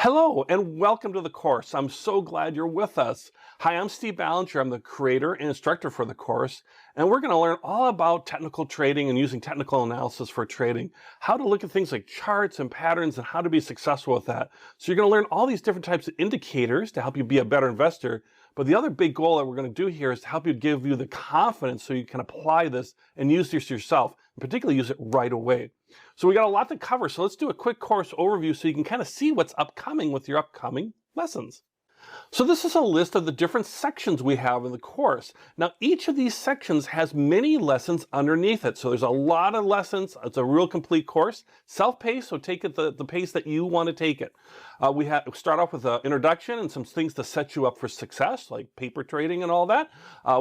Hello and welcome to the course. I'm so glad you're with us. Hi, I'm Steve Ballinger. I'm the creator and instructor for the course, and we're going to learn all about technical trading and using technical analysis for trading, how to look at things like charts and patterns and how to be successful with that. So you're going to learn all these different types of indicators to help you be a better investor. But the other big goal that we're going to do here is to help you give you the confidence so you can apply this and use this yourself, and particularly use it right away. So we got a lot to cover, so let's do a quick course overview so you can kind of see what's upcoming with your upcoming lessons. So this is a list of the different sections we have in the course. Now each of these sections has many lessons underneath it. So there's a lot of lessons. It's a real complete course. Self-paced, so take it the pace that you want to take it. We start off with an introduction and some things to set you up for success, like paper trading and all that.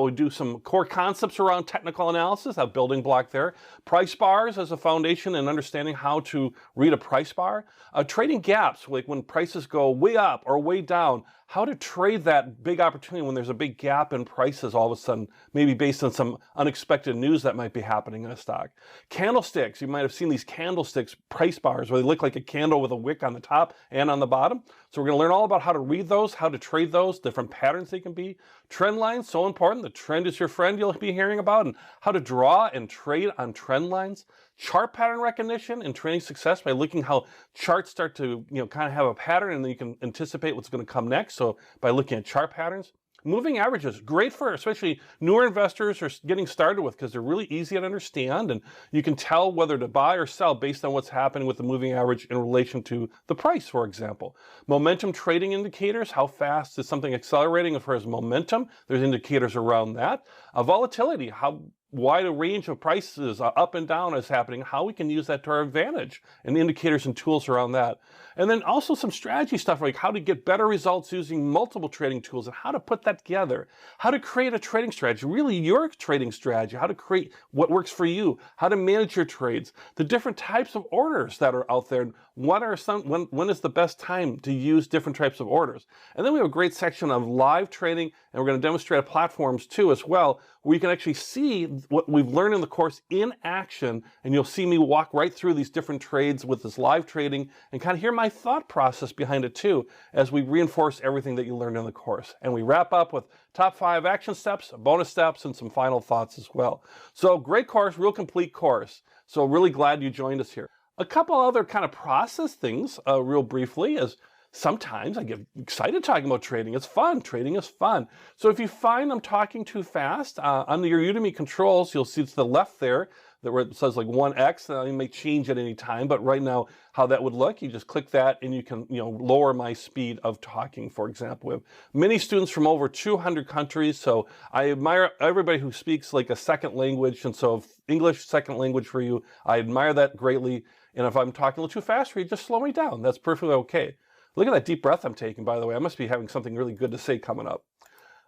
We do some core concepts around technical analysis, a building block there. Price bars as a foundation and understanding how to read a price bar. Trading gaps, like when prices go way up or way down, how to trade that big opportunity when there's a big gap in prices all of a sudden, maybe based on some unexpected news that might be happening in a stock. Candlesticks, you might have seen these candlesticks price bars where they look like a candle with a wick on the top and on the bottom. So we're going to learn all about how to read those, how to trade those, different patterns they can be. Trend lines, so important. The trend is your friend you'll be hearing about, and how to draw and trade on trend lines. Chart pattern recognition and trading success by looking how charts start to kind of have a pattern and then you can anticipate what's going to come next. So by looking at chart patterns. Moving averages, great for especially newer investors or getting started with because they're really easy to understand and you can tell whether to buy or sell based on what's happening with the moving average in relation to the price, for example. Momentum trading indicators, how fast is something accelerating as far as momentum? There's indicators around that. Volatility, how wide a range of prices up and down is happening, how we can use that to our advantage, and indicators and tools around that. And then also some strategy stuff like how to get better results using multiple trading tools and how to put that together, how to create a trading strategy, really your trading strategy, how to create what works for you, how to manage your trades, the different types of orders that are out there, when is the best time to use different types of orders. And then we have a great section of live trading, and we're going to demonstrate platforms too as well, where you can actually see what we've learned in the course in action, and you'll see me walk right through these different trades with this live trading and kind of hear my thought process behind it too as we reinforce everything that you learned in the course. And we wrap up with top 5 action steps, bonus steps, and some final thoughts as well. So great course, real complete course. So really glad you joined us here. A couple other kind of process things real briefly is sometimes I get excited talking about trading. It's fun. Trading is fun. So if you find I'm talking too fast, under your Udemy controls, you'll see to the left there where it says like 1x. You may change at any time, but right now how that would look, you just click that and you can lower my speed of talking, for example. We have many students from over 200 countries, so I admire everybody who speaks like a second language, and so if English second language for you, I admire that greatly. And if I'm talking a little too fast for you, just slow me down. That's perfectly okay. Look at that deep breath I'm taking, by the way. I must be having something really good to say coming up.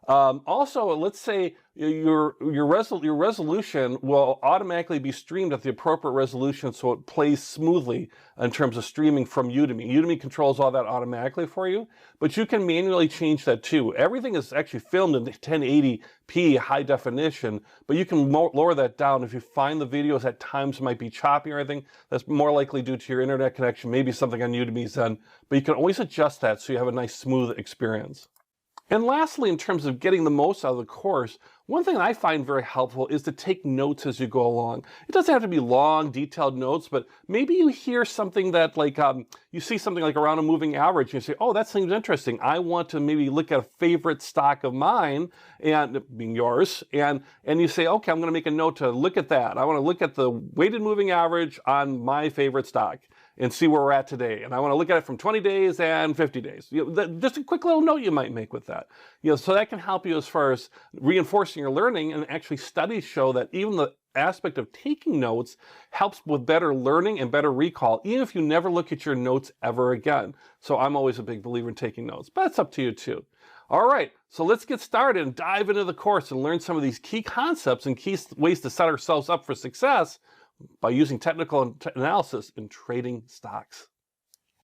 Also, let's say your resolution will automatically be streamed at the appropriate resolution so it plays smoothly in terms of streaming from Udemy. Udemy controls all that automatically for you, but you can manually change that too. Everything is actually filmed in 1080p high definition, but you can lower that down if you find the videos at times might be choppy or anything. That's more likely due to your internet connection, maybe something on Udemy's end, but you can always adjust that so you have a nice smooth experience. And lastly, in terms of getting the most out of the course, one thing I find very helpful is to take notes as you go along. It doesn't have to be long, detailed notes, but maybe you hear something that like, you see something like around a moving average, and you say, oh, that seems interesting. I want to maybe look at a favorite stock of mine, and being yours, and you say, okay, I'm going to make a note to look at that. I want to look at the weighted moving average on my favorite stock and see where we're at today. And I want to look at it from 20 days and 50 days. Just a quick little note you might make with that. So that can help you as far as reinforcing your learning, and actually studies show that even the aspect of taking notes helps with better learning and better recall, even if you never look at your notes ever again. So I'm always a big believer in taking notes, but it's up to you too. All right, so let's get started and dive into the course and learn some of these key concepts and key ways to set ourselves up for success by using technical analysis in trading stocks.